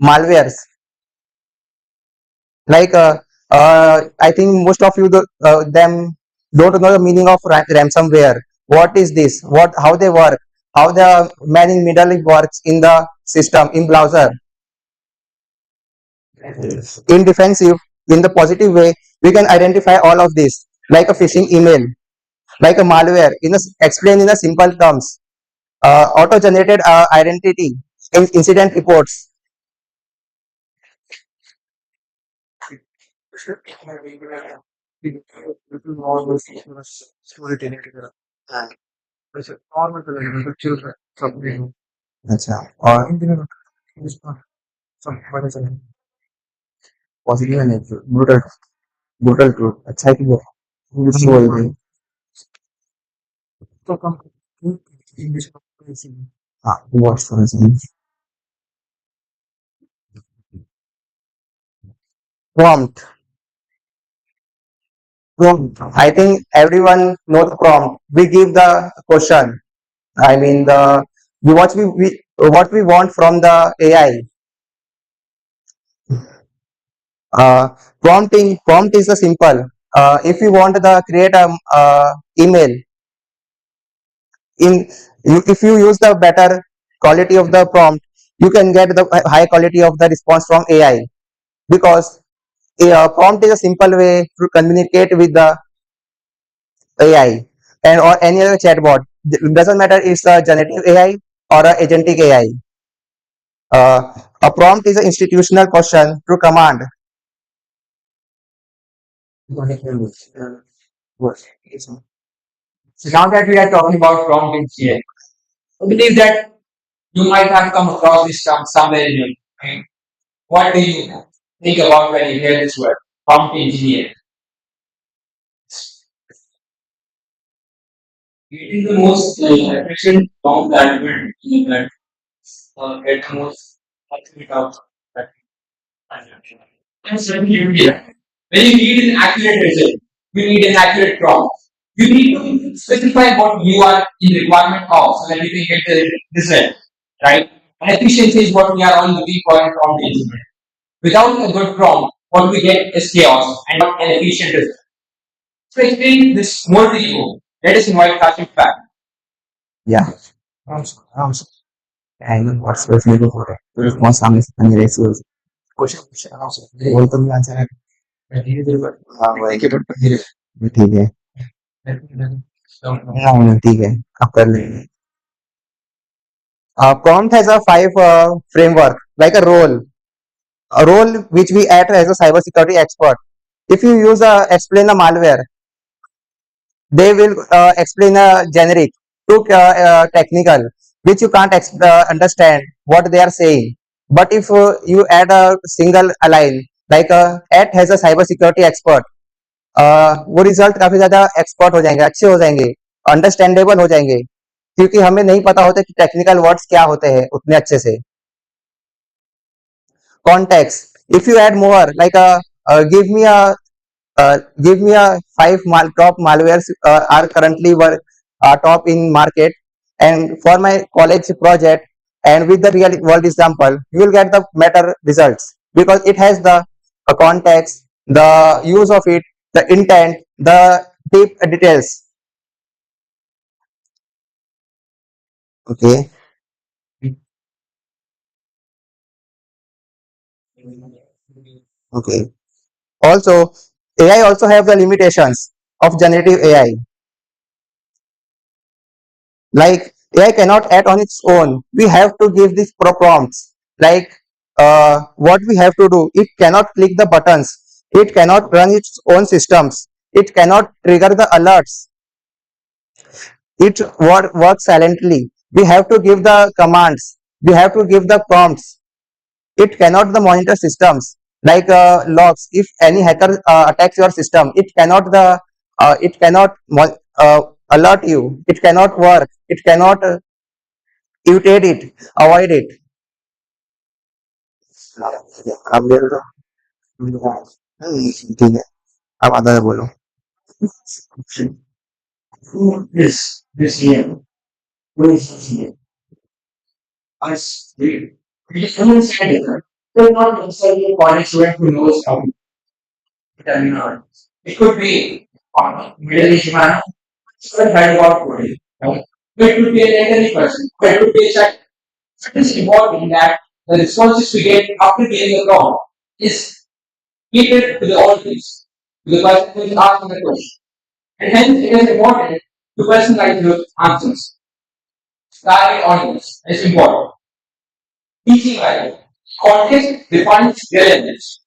malwares. Like I think most of you them don't know the meaning of ransomware. What is this? What how they work? How the man in middle works in the system in browser. In defensive, in the positive way, we can identify all of this, like a phishing email, like a malware, explain in a simple terms, auto-generated identity, incident reports. अच्छा और positive है brutal brutal truth अच्छा है कि वो बोल रही हाँ watch for prompt. I think everyone knows prompt. We give the question. I mean the what we want from the AI. Uh, prompt is a simple. If you want the create a email if you use the better quality of the prompt, you can get the high quality of the response from AI because a prompt is a simple way to communicate with the AI and or any other chatbot. It doesn't matter if it's a generative AI or a agentic AI. A prompt is an institutional question to command. So now that we are talking about prompt engineering, I believe that you might have come across this term somewhere in your mind. What do you think about when you hear this word, prompt engineering? It is the most efficient prompt that will get the most accurate outcome. And certainly, when you need an accurate result, you need an accurate prompt. You need to specify what you are in requirement of so that you can get the result, right? And efficiency is what we are all looking for in prompt engineering. Without a good prompt, what we get is chaos and not an efficient result. So explain this more to you. Let us invite Kashif back. Yeah. And what's the flavor for it? There's more सामने से पानी race हुआ question बोल तो नहीं answer है हाँ वही ठीक है हाँ ठीक है आप कर लेंगे prompt has a five framework like a role which we act as a cybersecurity expert. If you use explain a malware, they will explain a generic to technical, which you can't understand what they are saying. But if you add a single line like at has a cybersecurity expert, वो result काफी ज्यादा expert हो जाएंगे, अच्छे हो जाएंगे, understandable हो जाएंगे, क्योंकि हमें नहीं पता होता कि टेक्निकल वर्ड्स क्या होते हैं उतने अच्छे से. Context. If you add more, like give me a top malwares are currently top in market, and for my college project and with the real world example, you will get the better results because it has the context, the use of it, the intent, the deep details. Okay. Okay. Also, AI also have the limitations of generative AI. Like AI cannot act on its own. We have to give these prompts. Like what we have to do, it cannot click the buttons. It cannot run its own systems. It cannot trigger the alerts. It works silently. We have to give the commands. We have to give the prompts. It cannot the monitor systems like logs. If any hacker attacks your system, it cannot alert you. It cannot work. It cannot irritate it, avoid it. अब ले लो ठीक है अब आधा बोलो This year, this year, us, we understand it. So not necessarily a college student who knows how to terminology. It could be middle aged man who had heard about coding. Right? It could be an elderly person. It could be a child. It is important that the responses we get after getting a prompt is catered to the audience, to the person who is asking the question. And hence it is important to personalize your answers. Target audience is important. Teaching value. Context defines relevance.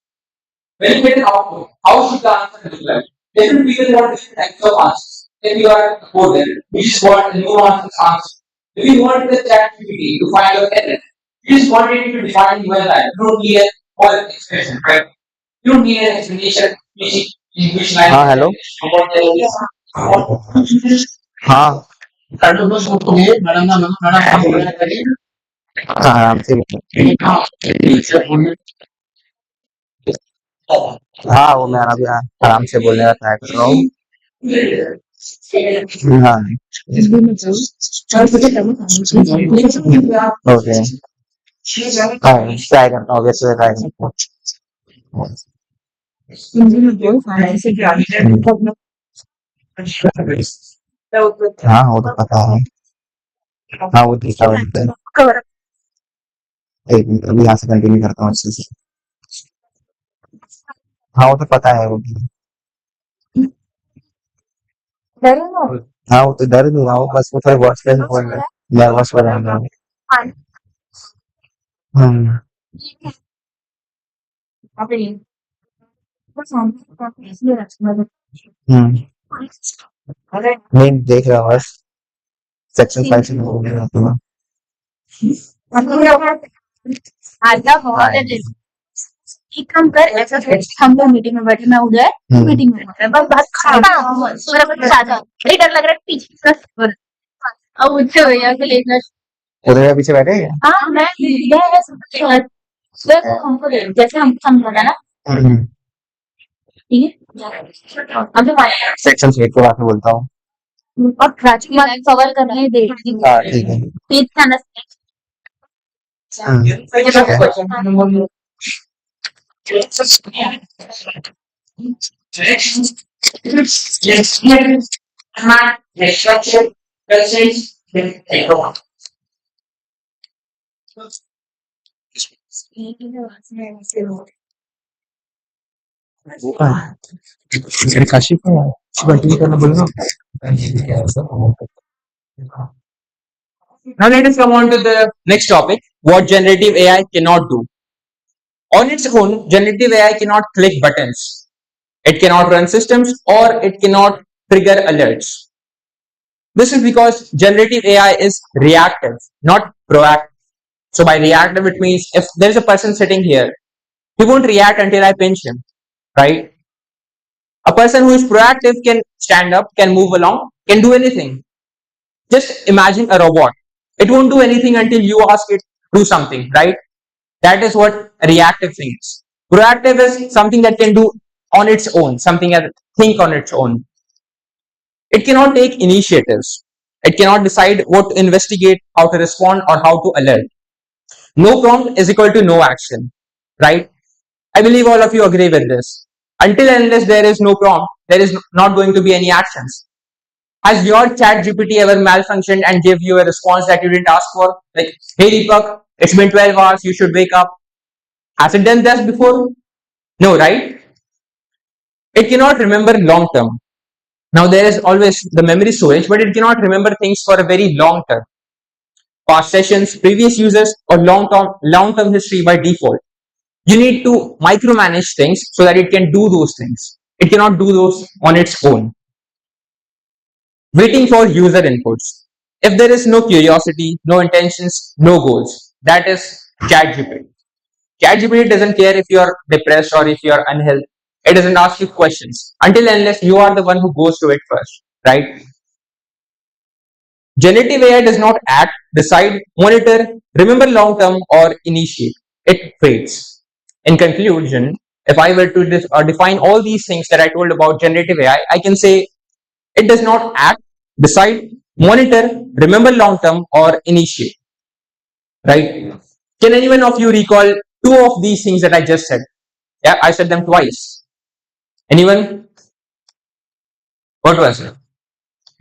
When you get an output, how should the answer look like? Different people want different types of answers. If you are a coder, you just want a no answer. If you want the chat GPT to find your error, you just want it to define your line. You don't need a whole expression, right? You don't need an explanation which line. हाँ hello हाँ हाँ आराम से हाँ वो मैं अभी आराम से बोलने का ट्राई कर रहा हूँ हाँ ओके हाँ ट्राई करता हूँ वैसे ट्राई करता हूँ हाँ वो तो पता है हाँ वो दिखा हुआ है एक मिनट अभी यहाँ से कंटिन्यू करता हूँ अच्छे से हाँ वो तो पता है वो भी हाँ वो तो डर नहीं रहा हूँ बस वो थोड़े वर्ड्स पे बोल रहे नर्वस हो रहा है हम्म हम्म नहीं देख रहा हूँ बस सेक्शन 5 से बोल रहा हूँ हाँ एक काम कर ऐसा हम लोग मीटिंग में बैठे मैं उधर मीटिंग में बस बात खत्म मेरा बच्चा साथ है डर लग रहा है पीछे अब मुझसे भैया को लेकर उधर पीछे बैठे हैं हाँ मैं सर हमको जैसे हम समझा ना ठीक है अभी सेक्शन 8 के बाद में बोलता हूँ और राजकुमार कवर करने दे हाँ ठीक है पेज का ना काशी को कंटिन्यू करना बोलना Now let us come on to the next topic, what generative AI cannot do. On its own, generative AI cannot click buttons. It cannot run systems or it cannot trigger alerts. This is because generative AI is reactive, not proactive. So by reactive, it means if there's a person sitting here, he won't react until I pinch him, right? A person who is proactive can stand up, can move along, can do anything. Just imagine a robot. It won't do anything until you ask it to do something, right? That is what a reactive thing is. Proactive is something that can do on its own, something that think on its own. It cannot take initiatives. It cannot decide what to investigate, how to respond, or how to alert. No prompt is equal to no action, right? I believe all of you agree with this. Until and unless there is no prompt, there is not going to be any actions. Has your chat GPT ever malfunctioned and gave you a response that you didn't ask for? Like, hey Deepak, it's been 12 hours, you should wake up. Has it done that before? No, right? It cannot remember long term. Now there is always the memory storage, but it cannot remember things for a very long term. Past sessions, previous users, or long-term history by default. You need to micromanage things so that it can do those things. It cannot do those on its own. Waiting for user inputs. If there is no curiosity, no intentions, no goals, that is ChatGPT. ChatGPT doesn't care if you're depressed or if you're unhealthy. It doesn't ask you questions until unless you are the one who goes to it first, right? Generative AI does not act, decide, monitor, remember long term, or initiate. It waits. In conclusion, if I were to define all these things that I told about generative AI, I can say it does not act, decide, monitor, remember long term, or initiate. Right? Can anyone of you recall two of these things that I just said. Yeah, I said them twice. Anyone? What was it?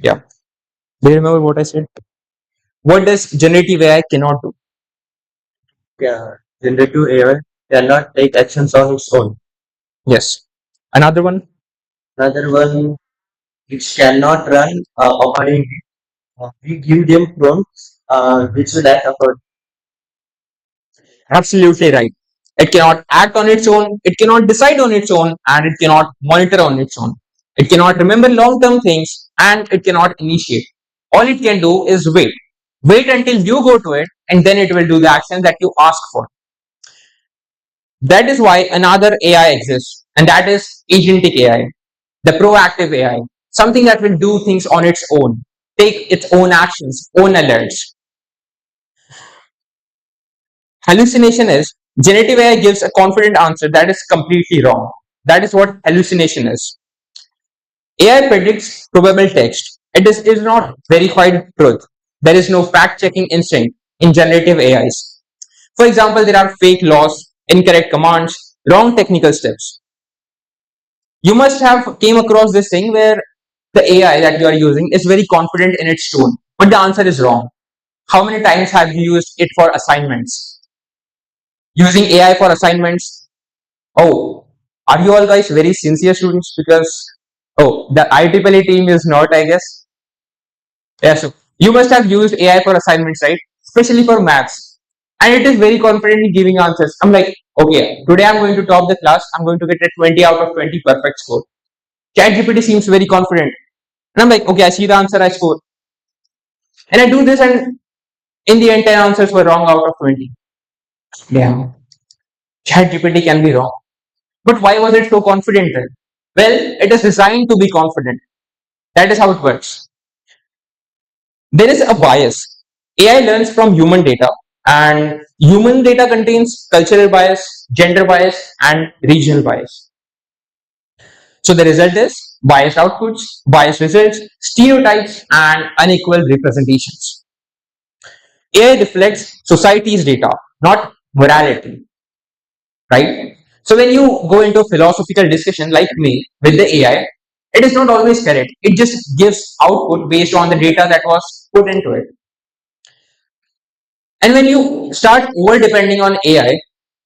Yeah. Do you remember what I said? What does generative AI cannot do? Yeah, generative AI cannot take actions on its own. Yes. Another one? Another one, it cannot run accordingly. We give them prompts which will act accordingly. Absolutely right. It cannot act on its own, it cannot decide on its own, and it cannot monitor on its own. It cannot remember long term things, and it cannot initiate. All it can do is wait. Wait until you go to it, and then it will do the action that you ask for. That is why another AI exists, and that is Agentic AI, the proactive AI, something that will do things on its own, take its own actions, own alerts. Hallucination is generative AI gives a confident answer that is completely wrong. That is what hallucination is. AI predicts probable text. It is not verified truth. There is no fact checking instinct in generative AIs. For example, there are fake laws, incorrect commands, wrong technical steps. You must have came across this thing where the AI that you are using is very confident in its tone, but the answer is wrong. How many times have you used it for assignments? Using AI for assignments. Oh, are you all guys very sincere students? Because oh, the IEEE team is not, I guess. Yeah, so you must have used AI for assignments, right? Especially for maths, and it is very confident in giving answers. I'm like, okay, today I'm going to top the class. I'm going to get a 20 out of 20 perfect score. ChatGPT seems very confident, and I'm like, okay, I see the answer, I score, and I do this, and in the end, 10 answers were wrong out of 20. Yeah, ChatGPT can be wrong. But why was it so confident then? Well, it is designed to be confident. That is how it works. There is a bias. AI learns from human data, and human data contains cultural bias, gender bias, and regional bias. So the result is biased outputs, biased results, stereotypes, and unequal representations. AI reflects society's data, not morality, right? So when you go into a philosophical discussion like me with the AI, it is not always correct. It just gives output based on the data that was put into it. And when you start over depending on AI,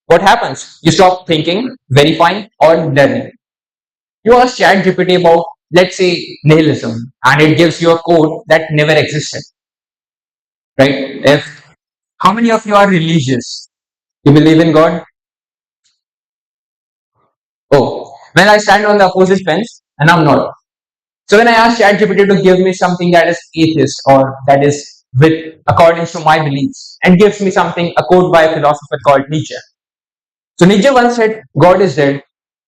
what happens? You stop thinking, verifying, or learning. You ask ChatGPT about, let's say, nihilism, and it gives you a code that never existed, right? If how many of you are religious? You believe in God? Oh, when I stand on the opposite fence, and I'm not. So when I ask ChatGPT to give me something that is atheist or that is with according to my beliefs, and gives me something a quote by a philosopher called Nietzsche. So Nietzsche once said, "God is dead.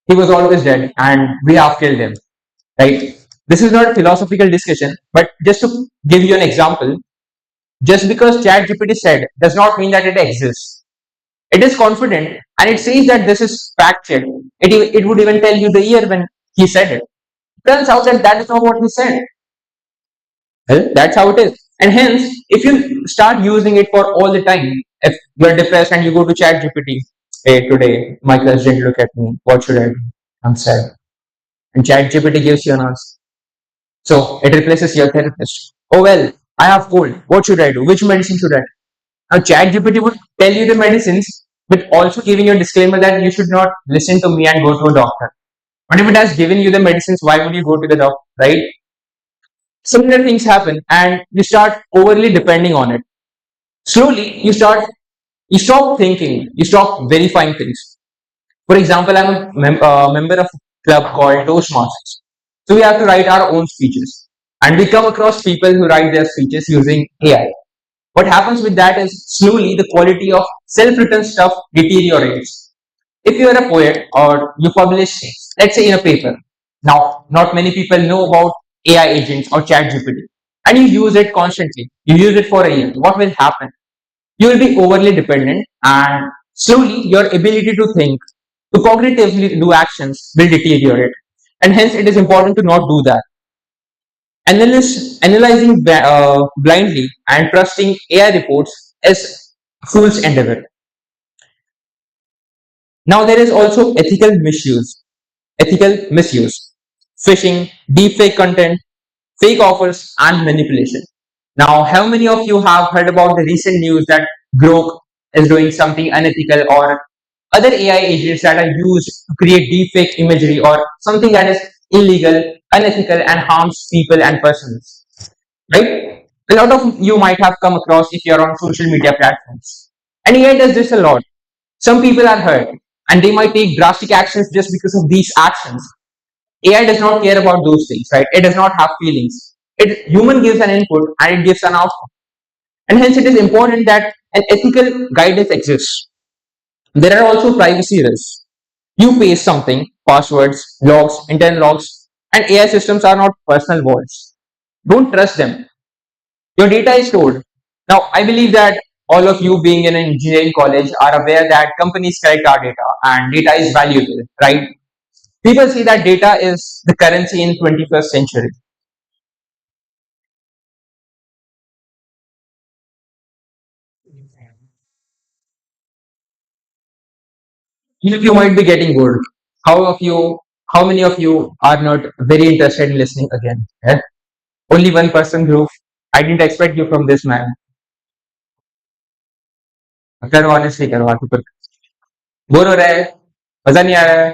He was always dead, and we have killed him." Right? This is not a philosophical discussion, but just to give you an example, just because ChatGPT said does not mean that it exists. It is confident and it says that this is fact checked. It would even tell you the year when he said it. Turns out that that is not what he said. Well, that's how it is. And hence, if you start using it for all the time, if you're depressed and you go to ChatGPT, hey, today my class didn't look at me. What should I do? I'm sad. And ChatGPT gives you an answer. So it replaces your therapist. Oh well, I have cold. What should I do? Which medicine should I take? Now ChatGPT would tell you the medicines, but also giving you a disclaimer that you should not listen to me and go to a doctor. But if it has given you the medicines, why would you go to the doctor, right? Similar things happen, and you start overly depending on it. Slowly, you stop thinking, you stop verifying things. For example, I'm a member of a club called Toastmasters. So we have to write our own speeches, and we come across people who write their speeches using AI. What happens with that is slowly the quality of self-written stuff deteriorates. If you are a poet or you publish things, let's say in a paper, now not many people know about AI agents or ChatGPT, and you use it constantly. You use it for a year. What will happen? You will be overly dependent, and slowly your ability to think, to cognitively do actions will deteriorate. And hence, it is important to not do that. Analyzing blindly and trusting AI reports is a fool's endeavor. Now there is also ethical misuse, phishing, deepfake content, fake offers, and manipulation. Now, how many of you have heard about the recent news that Grok is doing something unethical, or other AI agents that are used to create deepfake imagery or something that is illegal, unethical, and harms people and persons? Right? A lot of you might have come across if you're on social media platforms. And AI does this a lot. Some people are hurt and they might take drastic actions just because of these actions. AI does not care about those things, right? It does not have feelings. Human gives an input and it gives an output. And hence it is important that an ethical guidance exists. There are also privacy risks. You paste something, passwords, logs, internal logs, and AI systems are not personal vaults. Don't trust them. Your data is stored. Now, I believe that all of you being in an engineering college are aware that companies collect our data and data is valuable, right? People see that data is the currency in 21st century. You might be getting bored. How of you? How many of you are not very interested in listening again? Eh? Only one person group. I didn't expect you from this man. करो honestly करो आके पर bore हो रहा है मजा नहीं आ रहा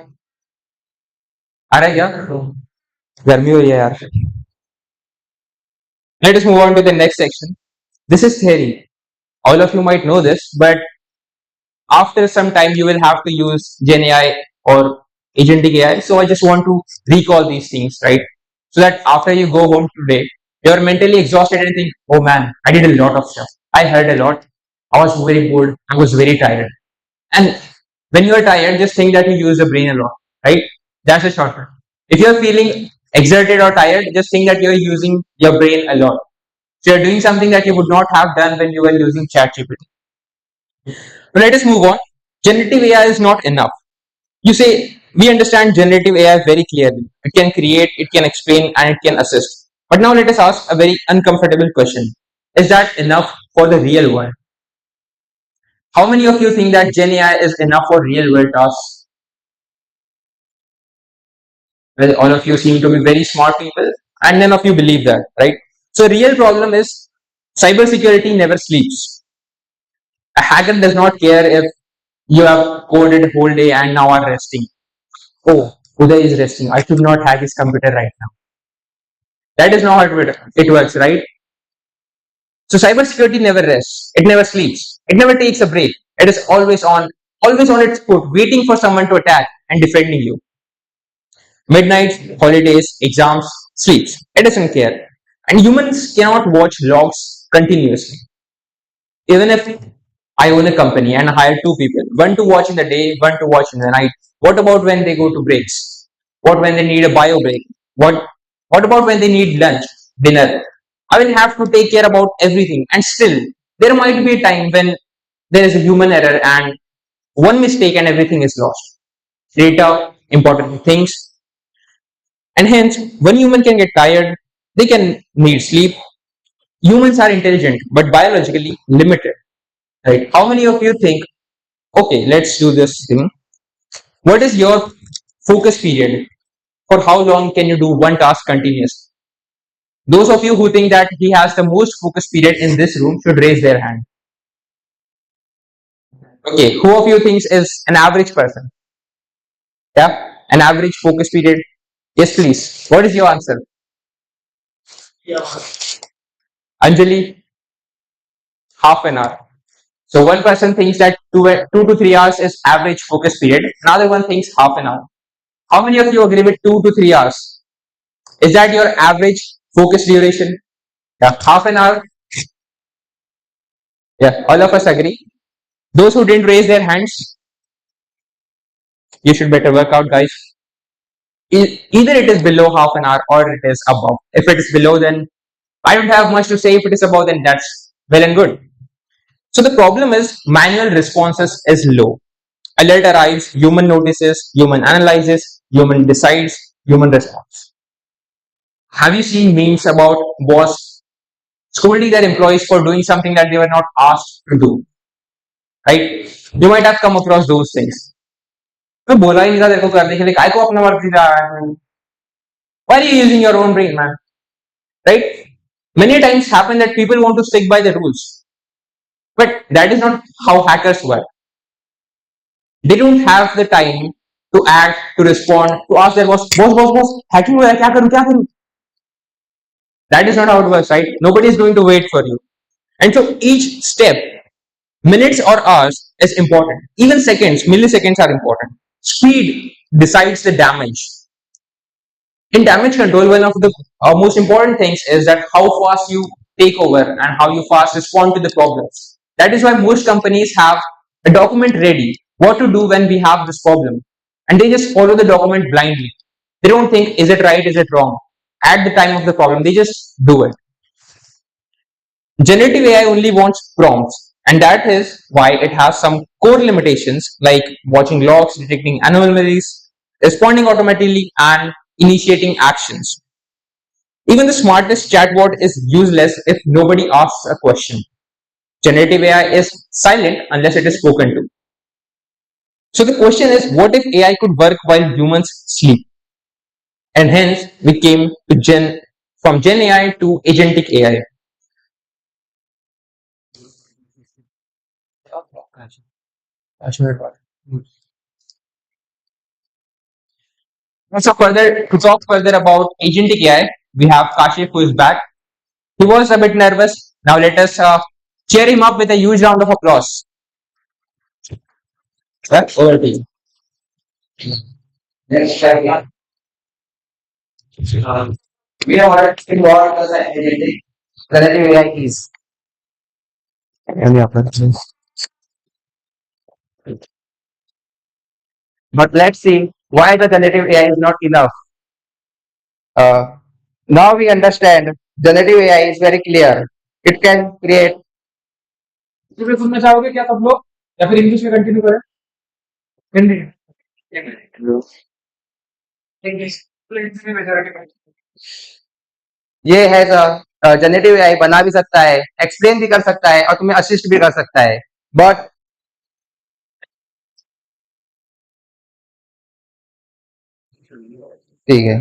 है क्या गर्मी हो रही है यार Let us move on to the next section. This is theory. All of you might know this, but after some time you will have to use Gen AI or Agentic AI. So I just want to recall these things, right? So that after you go home today, you're mentally exhausted and think, oh man, I did a lot of stuff. I heard a lot. I was very bored. I was very tired. And when you're tired, just think that you use your brain a lot, right? That's a shortcut. If you're feeling exerted or tired, just think that you're using your brain a lot. So you're doing something that you would not have done when you were using ChatGPT. But let us move on. Generative AI is not enough. You say, we understand generative AI very clearly. It can create, it can explain, and it can assist. But now let us ask a very uncomfortable question. Is that enough for the real world? How many of you think that Gen AI is enough for real world tasks? Well, all of you seem to be very smart people, and none of you believe that, right? So, real problem is cybersecurity never sleeps. A hacker does not care if you have coded whole day and now are resting. Oh, Uday is resting. I should not hack his computer right now. That is not how it works, right? So cybersecurity never rests. It never sleeps. It never takes a break. It is always on its foot, waiting for someone to attack and defending you. Midnight, holidays, exams, sleeps. It doesn't care. And humans cannot watch logs continuously. Even if I own a company and hire two people, one to watch in the day, one to watch in the night. What about when they go to breaks? What when they need a bio break? What about when they need lunch, dinner? I will have to take care about everything. And still, there might be a time when there is a human error and one mistake and everything is lost. Data, important things, and hence one human can get tired, they can need sleep. Humans are intelligent but biologically limited. Right? How many of you think, okay, let's do this thing. What is your focus period? For how long can you do one task continuously? Those of you who think that he has the most focus period in this room should raise their hand. Okay, who of you thinks is an average person? Yeah, an average focus period. Yes, please. What is your answer? Anjali, half an hour. So one person thinks that 2 to 3 hours is average focus period. Another one thinks half an hour. How many of you agree with 2 to 3 hours? Is that your average focus duration? Yeah, half an hour. Yeah, all of us agree. Those who didn't raise their hands, you should better work out, guys. Either it is below half an hour or it is above. If it is below, then I don't have much to say. If it is above, then that's well and good. So the problem is manual responses is low. Alert arrives, human notices, human analyzes, human decides, human responds. Have you seen memes about boss scolding their employees for doing something that they were not asked to do? Right? You might have come across those things. मैं बोला ही नहीं था तेरे को करने के लिए, काय को अपना मर्जी जा रहा है? Why are you using your own brain, man? Right? Many times happen that people want to stick by the rules, but that is not how hackers work. They don't have the time to act, to respond, to ask their boss, hacking हो रहा है, क्या करूं, क्या करूं? That is not how it works, right? Nobody is going to wait for you. And so each step, minutes or hours, is important. Even seconds, milliseconds are important. Speed decides the damage. In damage control, one of the most important things is that how fast you take over and how you fast respond to the problems. That is why most companies have a document ready, what to do when we have this problem. And they just follow the document blindly. They don't think, is it right, is it wrong? At the time of the problem, they just do it. Generative AI only wants prompts, and that is why it has some core limitations like watching logs, detecting anomalies, responding automatically, and initiating actions. Even the smartest chatbot is useless if nobody asks a question. Generative AI is silent unless it is spoken to. So the question is, what if AI could work while humans sleep? And hence we came to from Gen AI to Agentic AI. So further to talk further about Agentic AI, we have Kashif who is back. He was a bit nervous. Now let us cheer him up with a huge round of applause. Over to you. Yes, sir. We have already seen what the agentic generative AI is. But let's see why the generative AI is not enough. Uh, Now we understand generative AI is very clear. It can create. सुनना चाहोगे क्या सब लोग या फिर English में continue करें? Hindi English ये है जनरेटिव एआई बना भी सकता है, एक्सप्लेन भी कर सकता है और तुम्हें असिस्ट भी कर सकता है, बट ठीक है,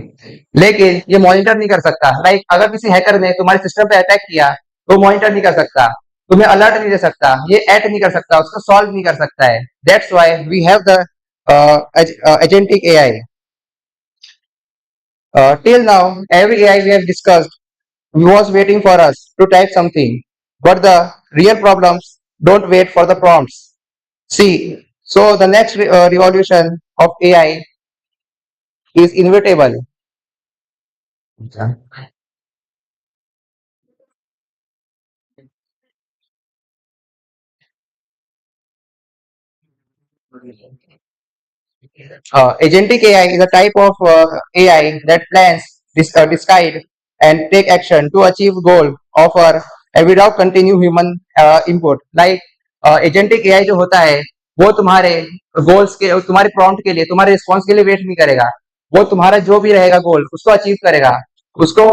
लेकिन ये मॉनिटर नहीं कर सकता। लाइक अगर किसी हैकर ने तुम्हारे सिस्टम पे अटैक किया तो मॉनिटर नहीं कर सकता, तुम्हें अलर्ट नहीं दे सकता, ये एक्ट नहीं कर सकता, उसको सॉल्व नहीं कर सकता है। That's why we have the agentic AI. Till now, every AI we have discussed was waiting for us to type something, but the real problems don't wait for the prompts. See, so the next revolution of AI is inevitable. Agentic AI is a type of AI that plans, decide, and take action to achieve goal of without continue human input. Like agentic AI जो होता है वो तुम्हारे goals के, तुम्हारे prompt के लिए, तुम्हारे रिस्पॉन्स के लिए वेट नहीं करेगा। वो तुम्हारा जो भी रहेगा गोल उसको अचीव करेगा, उसको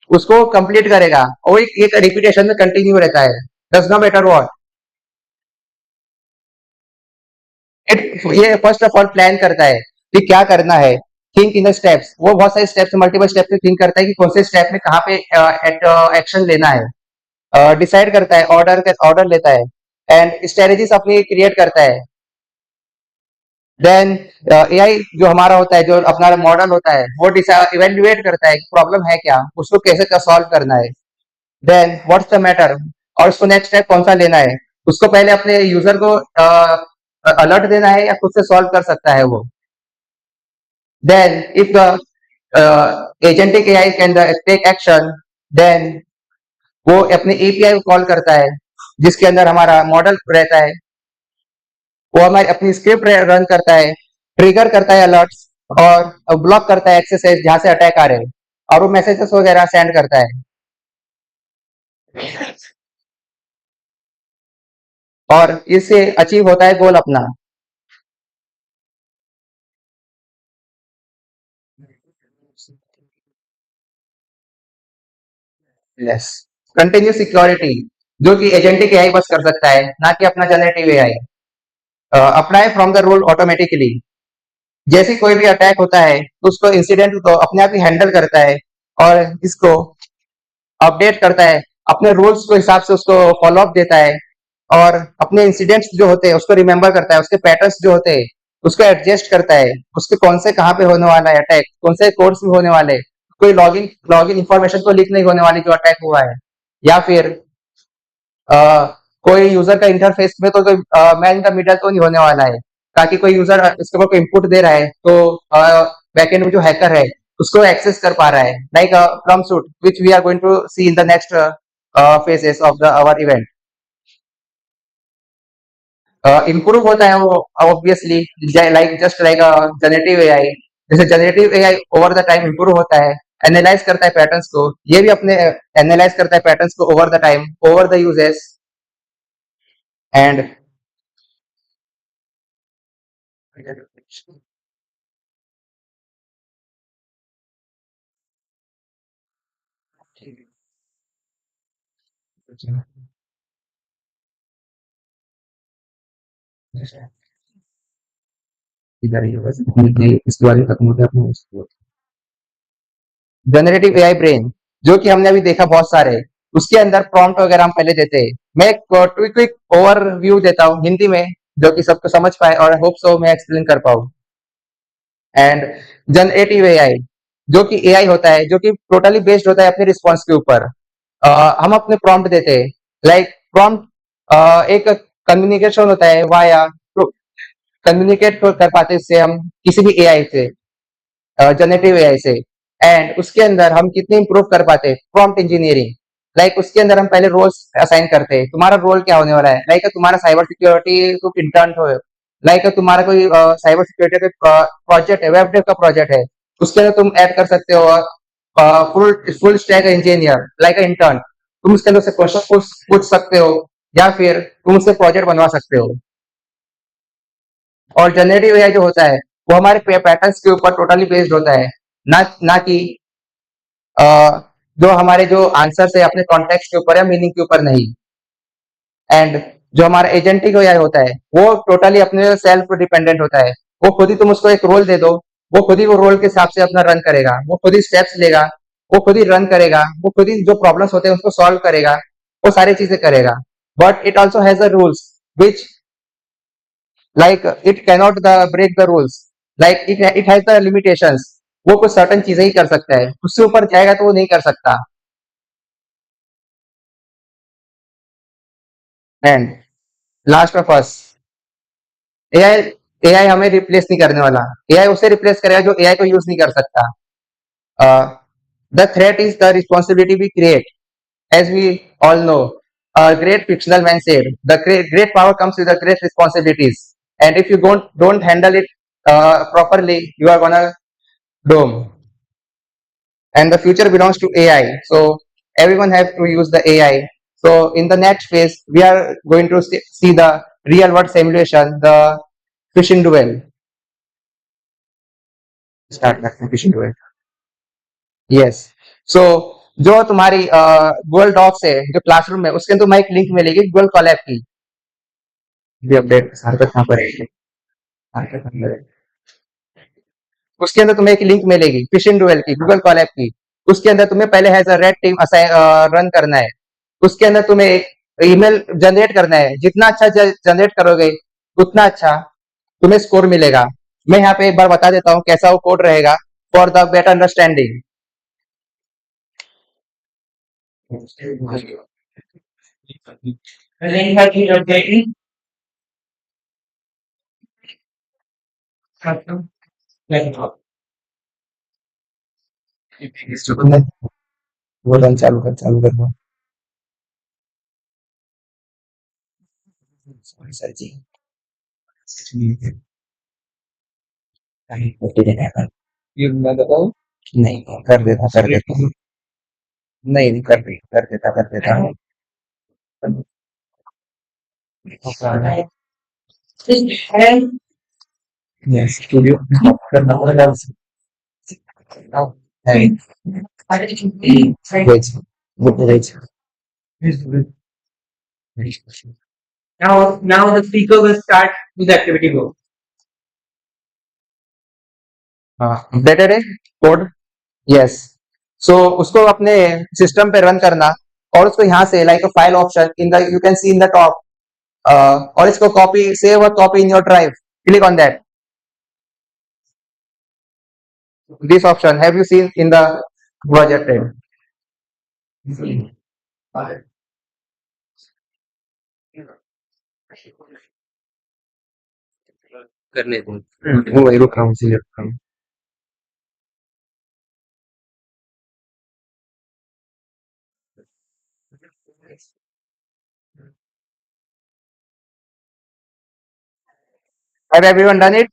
उसको कंप्लीट करेगा और एक रिपीटेशन में कंटिन्यू रहता है। डज नॉट मैटर व्हाट ये फर्स्ट ऑफ ऑल प्लान करता है कि क्या करना है। थिंक इन द स्टेप्स, वो बहुत सारे स्टेप्स मल्टीपल स्टेप्स में थिंक करता है कि कौन से स्टेप में कहाँ पे एक्शन लेना है। डिसाइड करता है, ऑर्डर लेता है एंड स्ट्रेटेजीज अपनी क्रिएट करता है। देन एआई जो हमारा होता है, जो अपना मॉडल होता है, वो इवेल्युएट करता है प्रॉब्लम है क्या, उसको कैसे सॉल्व करना है। देन व्हाट्स द मैटर, और उसको नेक्स्ट स्टेप कौन सा लेना है। उसको पहले अपने यूजर को अलर्ट देना है या खुद से सॉल्व कर सकता है वो। Then if the agentic AI can take action, then वो अपने एपीआई को कॉल करता है जिसके अंदर हमारा मॉडल रहता है। वो हमारी अपनी स्क्रिप्ट रन करता है, ट्रिगर करता है अलर्ट्स और ब्लॉक करता है एक्सेस जहां से अटैक आ रहे हैं, और वो मैसेजेस वगैरह सेंड करता है और इससे अचीव होता है गोल अपना। यस, कंटिन्यू सिक्योरिटी जो कि एजेंटिक एआई बस कर सकता है, ना कि अपना generative AI. Apply from the rule automatically. जैसे कोई भी अटैक होता है तो उसको इंसिडेंट को अपने आप ही हैंडल करता है और इसको अपडेट करता है, अपने रूल्स के हिसाब से उसको फॉलो अप देता है और अपने इंसिडेंट्स जो होते हैं उसको रिमेंबर करता है, उसके पैटर्न्स जो होते हैं उसको एडजस्ट करता है, उसके कौन से कहाँ पे होने वाला है अटैक, कौन से कोड्स में होने वाले, कोई लॉगिन लॉगिन इंफॉर्मेशन तो लीक नहीं होने वाली जो अटैक हुआ है, या फिर अ, कोई यूजर का इंटरफेस में तो कोई मैन का मीटर तो नहीं होने वाला है, ताकि कोई यूजर इसके ऊपर कोई इनपुट दे रहा है तो बैकएंड में जो हैकर है उसको एक्सेस कर पा रहा है, like from suit which we are going to see in the next phases of the our event. Improve होता है वो obviously, like just like generative AI, जैसे generative AI over the time improve होता है, एनालाइज करता है patterns को, ये भी अपने एनालाइज करता है पैटर्न्स को over the time, over the uses and इधर ही बस इसके बारे में खत्म हो गया अपना जनरेटिव एआई ब्रेन, जो कि हमने अभी देखा बहुत सारे, उसके अंदर प्रॉम्प्ट वगैरह हम पहले देते हैं। मैं एक क्विक क्विक ओवरव्यू देता हूँ हिंदी में जो कि सबको समझ पाए और होप सो मैं एक्सप्लेन कर पाऊँ। एंड जनरेटिव एआई जो कि एआई होता है जो कि टोटली बेस्ड होता है अपने रिस्पॉन्स के ऊपर। हम अपने प्रॉम्प्ट देते हैं, लाइक प्रॉम्प्ट एक कम्युनिकेशन होता है वाया, कम्युनिकेट कर पाते हैं इससे हम किसी भी एआई से, जनरेटिव एआई से, एंड उसके अंदर हम कितने इंप्रूव कर पाते हैं प्रॉम्प्ट इंजीनियरिंग, लाइक उसके अंदर हम पहले रोल्स असाइन करते हैं, तुम्हारा रोल क्या होने वाला है, लाइक तुम्हारा साइबर सिक्योरिटी तुम इंटर्न हो, लाइक तुम्हारा कोई साइबर सिक्योरिटी का प्रोजेक्ट है, वेब डेव का प्रोजेक्ट है, उसके अंदर तुम ऐड कर सकते हो full full stack engineer like intern, तुम उसके अंदर से क्वेश्चन पूछ सकते हो या फिर तुम उससे प्रोजेक्ट बनवा सकते हो। और जनरेटिव एआई जो होता है वो हमारे पैटर्न्स के ऊपर टोटली बेस्ड होता है, ना ना कि अ, जो हमारे जो आंसर है अपने कॉन्टेक्स्ट के ऊपर या मीनिंग के ऊपर नहीं। एंड जो हमारा एजेंटिक एआई होता है वो टोटली अपने सेल्फ डिपेंडेंट होता है, वो खुद ही तुम उसको एक रोल दे दो, वो खुद ही वो रोल के हिसाब से अपना रन करेगा, वो खुद ही स्टेप्स लेगा, वो खुद ही रन करेगा, वो खुद ही जो प्रॉब्लम्स होते हैं उसको सॉल्व करेगा, वो सारी चीजें करेगा। But it also has a rules which like it cannot break the rules, like it has the limitations, वो कुछ सर्टेन चीजें ही कर सकता है, उससे ऊपर जाएगा तो वो नहीं कर सकता। And last of us, AI AI हमें रिप्लेस नहीं करने वाला, एआई उसे रिप्लेस करेगा जो एआई को यूज नहीं कर सकता। The threat is the responsibility we create, as we all know, a great fictional man said, the great power comes with the great responsibilities, and if you don't handle it properly, you are gonna doom. And the future belongs to AI. So everyone has to use the AI. So in the next phase, we are going to see the real world simulation, the phishing duel. Start that phishing duel. Yes. So जो तुम्हारी Google docs है जो classroom में, उसके अंदर तुम्हें एक link मिलेगी गूगल कॉलैब की, भी अपडेट सारे कहाँ पर है, उसके अंदर तुम्हें एक लिंक मिलेगी फिशिंग डुएल की, गूगल कॉलैब की, उसके अंदर तुम्हें पहले has a red team run करना है, उसके अंदर तुम्हें एक ईमेल जनरेट करना है, जितना अच्छा जनरेट करोगे उतना अच्छा तुम्हें स्कोर मिलेगा। मैं यहाँ पे एक बार बता देता हूँ कैसा वो कोड रहेगा फॉर द बेटर अंडरस्टैंडिंग। वो रन चालू कर दो। सर जी ये मैं बताऊं, नहीं कर देता नहीं नहीं कर देता यस स्टूडियो करना पड़ेगा उसे। है वेज वेज Now the speaker will start with the activity go. Better है कोड यस सो उसको अपने सिस्टम पे रन करना और उसको यहाँ से like a file option in the you can see in the top और इसको कॉपी सेव और copy in your drive click on that this option have you seen in the projected करने दो. वो वही रुक रहा हूँ इसीलिए रुक रहा हूँ have everyone done it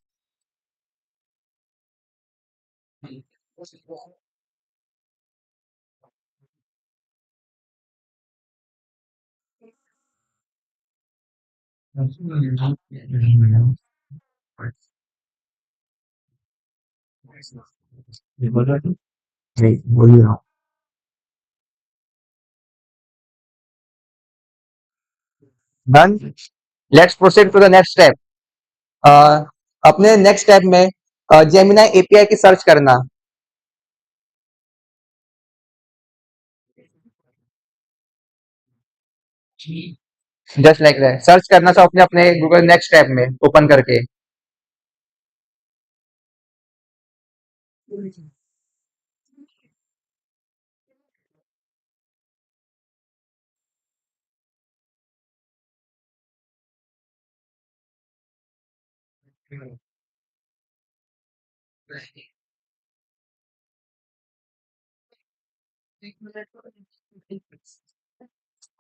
नहीं बोल रहा हूँ done let's proceed to the next step अपने नेक्स्ट स्टेप में जेमिनाई एपीआई की सर्च करना जस्ट लाइक दैट सर्च करना चाहो अपने अपने गूगल नेक्स्ट टैब में ओपन करके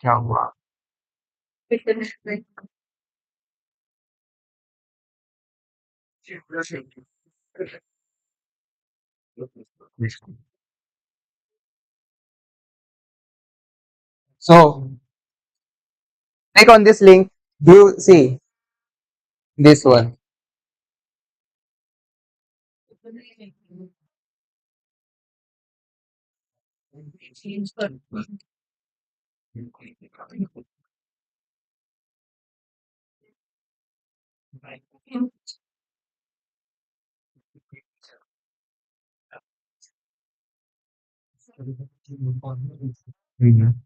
क्या हुआ so click on this link you see this one Mhm.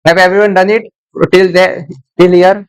Have everyone done it till there till here?